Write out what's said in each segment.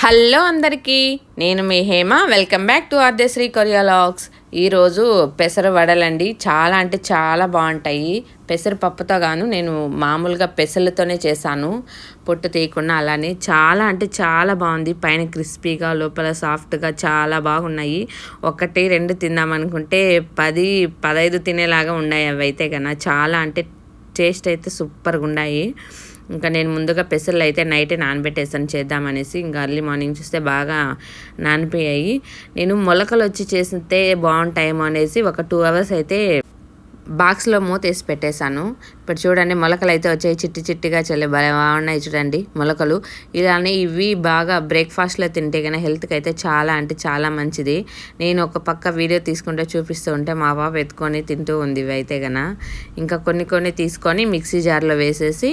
Hello అందరికీ, నేను మీ Hema. Welcome back to Aadyashree Korea logs. ఈరోజు పెసర వడలండి. చాలా అంటే చాలా బాగుంటాయి. పెసరపప్పుతో గాను నేను మామూలుగా పెసలతోనే చేశాను, పొట్టు తీయకుండా. అలానే చాలా అంటే చాలా బాగుంది. పైన క్రిస్పీగా, లోపల సాఫ్ట్గా చాలా బాగున్నాయి. ఒకటి రెండు తిందామనుకుంటే 10-15 తినేలాగా ఉన్నాయి అవి అయితే కన్నా. చాలా అంటే టేస్ట్ అయితే సూపర్గా ఉన్నాయి. ఇంకా నేను ముందుగా పెసర్లు అయితే నైటే నానబెట్టేసాను చేద్దామనేసి. ఇంకా అర్లీ మార్నింగ్ చూస్తే బాగా నానిపోయాయి. నేను మొలకలు వచ్చి చేస్తే బాగుంటాయేమో అనేసి ఒక 2 hours అయితే బాక్స్లో మూతేసి పెట్టేశాను. ఇప్పుడు చూడండి, మొలకలు అయితే వచ్చాయి. చిట్టి చిట్టిగా చల్లి బాగున్నాయి చూడండి మొలకలు. ఇలానే ఇవి బాగా బ్రేక్ఫాస్ట్లో తింటే కన్నా హెల్త్కి అయితే చాలా అంటే చాలా మంచిది. నేను ఒక పక్క వీడియో తీసుకుంటే చూపిస్తూ ఉంటే మా పాప ఎత్తుకొని తింటూ ఉంది ఇవి అయితే కన్నా. ఇంకా కొన్ని తీసుకొని మిక్సీ జార్లో వేసేసి,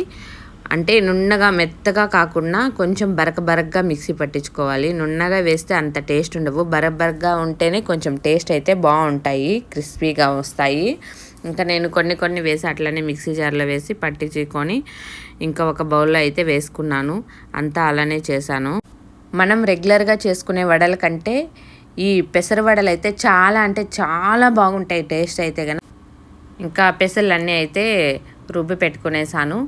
అంటే నున్నగా మెత్తగా కాకుండా కొంచెం బరకగా మిక్సీ పట్టించుకోవాలి. నున్నగా వేస్తే అంత టేస్ట్ ఉండవు. బరకగా ఉంటేనే కొంచెం టేస్ట్ అయితే బాగుంటాయి, క్రిస్పీగా వస్తాయి. ఇంకా నేను కొన్ని వేసి అట్లనే మిక్సీ జార్లో వేసి పట్టించుకొని ఇంకా ఒక బౌల్లో అయితే వేసుకున్నాను. అంతా అలానే చేశాను. మనం రెగ్యులర్గా చేసుకునే వడల కంటే ఈ పెసర వడలు అయితే చాలా అంటే చాలా బాగుంటాయి టేస్ట్ అయితే కనుక. ఇంకా పెసర్లన్నీ అయితే రుబ్బి పెట్టుకునేసాను.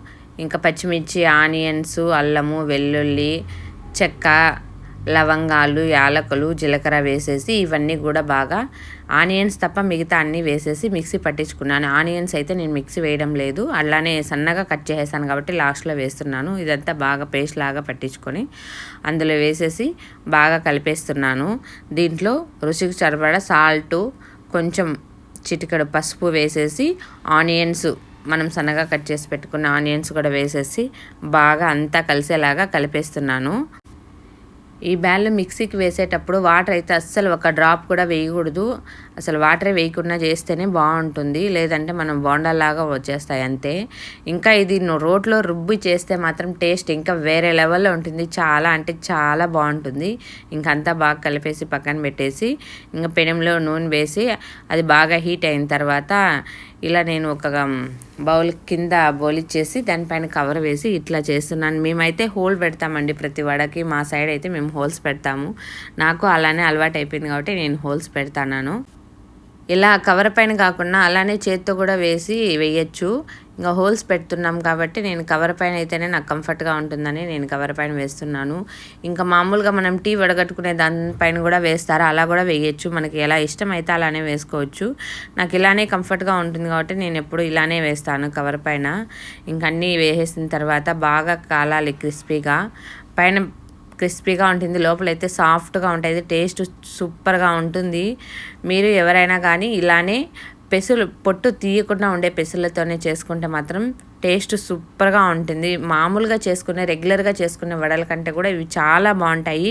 ఇంకా పచ్చిమిర్చి, ఆనియన్స్, అల్లము, వెల్లుల్లి, చెక్క, లవంగాలు, యాలకులు, జీలకర్ర వేసేసి ఇవన్నీ కూడా బాగా, ఆనియన్స్ తప్ప మిగతా అన్నీ వేసేసి మిక్సీ పట్టించుకున్నాను. ఆనియన్స్ అయితే నేను మిక్సీ వేయడం లేదు, అలానే సన్నగా కట్ చేసేసాను కాబట్టి లాస్ట్లో వేస్తున్నాను. ఇదంతా బాగా పేస్ట్ లాగా పట్టించుకొని అందులో వేసేసి బాగా కలిపేస్తున్నాను. దీంట్లో రుచికి సరిపడా సాల్టు, కొంచెం చిటికెడు పసుపు వేసేసి ఆనియన్స్, మనం సన్నగా కట్ చేసి పెట్టుకున్న ఆనియన్స్ కూడా వేసేసి బాగా అంతా కలిసేలాగా కలిపేస్తున్నాను. ఈ బ్యాళ్ళు మిక్సీకి వేసేటప్పుడు వాటర్ అయితే అస్సలు ఒక డ్రాప్ కూడా వేయకూడదు. అసలు వాటరే వేయకుండా చేస్తేనే బాగుంటుంది, లేదంటే మనం బోండాలాగా వచ్చేస్తాయి అంతే. ఇంకా ఇది రోట్లో రుబ్బి చేస్తే మాత్రం టేస్ట్ ఇంకా వేరే లెవెల్లో ఉంటుంది. చాలా అంటే చాలా బాగుంటుంది. ఇంకంతా బాగా కలిపేసి పక్కన పెట్టేసి ఇంకా పెనంలో నూనె వేసి అది బాగా హీట్ అయిన తర్వాత ఇలా నేను ఒక బౌల్ కింద బౌలిచ్చేసి దానిపైన కవర్ వేసి ఇట్లా చేస్తున్నాను. మేమైతే హోల్ పెడతామండి ప్రతి వడకి. మా సైడ్ అయితే మేము హోల్స్ పెడతాము. నాకు అలానే అలవాటు అయిపోయింది కాబట్టి నేను హోల్స్ పెడతాను. ఇలా కవర్ పైన కాకుండా అలానే చేత్తో కూడా వేసి వేయచ్చు. ఇంకా హోల్స్ పెడుతున్నాం కాబట్టి నేను కవర్ పైన అయితేనే నాకు కంఫర్ట్గా ఉంటుందని నేను కవర్ పైన వేస్తున్నాను. ఇంకా మామూలుగా మనం టీ వడగట్టుకునే దానిపైన కూడా వేస్తారు, అలా కూడా వేయచ్చు. మనకి ఎలా ఇష్టం అయితే అలానే వేసుకోవచ్చు. నాకు ఇలానే కంఫర్ట్గా ఉంటుంది కాబట్టి నేను ఎప్పుడు ఇలానే వేస్తాను కవర్ పైన. ఇంకా అన్నీ వేసేసిన తర్వాత బాగా కాలాలి క్రిస్పీగా. పైన క్రిస్పీగా ఉంటుంది, లోపలైతే సాఫ్ట్గా ఉంటుంది. టేస్ట్ సూపర్గా ఉంటుంది. మీరు ఎవరైనా కానీ ఇలానే పెసలు పొట్టు తీయకుండా ఉండే పెసలతోనే చేసుకుంటే మాత్రం టేస్ట్ సూపర్గా ఉంటుంది. మామూలుగా చేసుకునే రెగ్యులర్గా చేసుకునే వడల కంటే కూడా ఇవి చాలా బాగుంటాయి.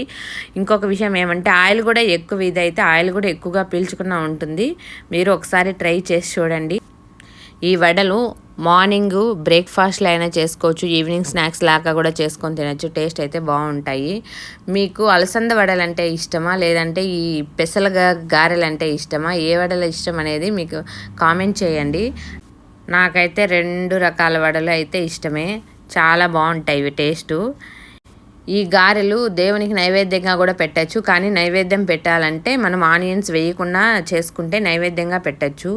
ఇంకొక విషయం ఏమంటే ఆయిల్ కూడా ఎక్కువ, ఇదైతే ఆయిల్ కూడా ఎక్కువగా పీల్చుకున్నా ఉంటుంది. మీరు ఒకసారి ట్రై చేసి చూడండి. ఈ వడలు మార్నింగ్ బ్రేక్ఫాస్ట్లో అయినా చేసుకోవచ్చు, ఈవినింగ్ స్నాక్స్ లాగా కూడా చేసుకొని తినచ్చు. టేస్ట్ అయితే బాగుంటాయి. మీకు అలసంద వడలు అంటే ఇష్టమా, లేదంటే ఈ పెసల గారెలు అంటే ఇష్టమా, ఏ వడలు ఇష్టం అనేది మీకు కామెంట్ చేయండి. నాకైతే 2 రకాల వడలు అయితే ఇష్టమే. చాలా బాగుంటాయి ఇవి టేస్టు. ఈ గారెలు దేవునికి నైవేద్యంగా కూడా పెట్టచ్చు, కానీ నైవేద్యం పెట్టాలంటే మనం ఆనియన్స్ వేయకుండా చేసుకుంటే నైవేద్యంగా పెట్టచ్చు.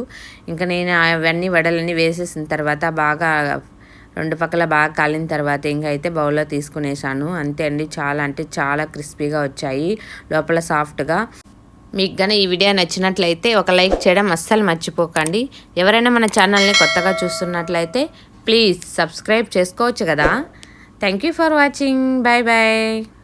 ఇంకా నేను అవన్నీ వడలన్నీ వేసేసిన తర్వాత బాగా 2 పక్కల బాగా కాలిన తర్వాత ఇంకా అయితే బౌల్లో తీసుకునేసాను. అంతే అండి, చాలా అంటే చాలా క్రిస్పీగా వచ్చాయి, లోపల సాఫ్ట్గా. మీకు కానీ ఈ వీడియో నచ్చినట్లయితే ఒక లైక్ చేయడం అస్సలు మర్చిపోకండి. ఎవరైనా మన ఛానల్ని కొత్తగా చూస్తున్నట్లయితే ప్లీజ్ సబ్స్క్రైబ్ చేసుకోవచ్చు కదా. Thank you for watching. Bye bye.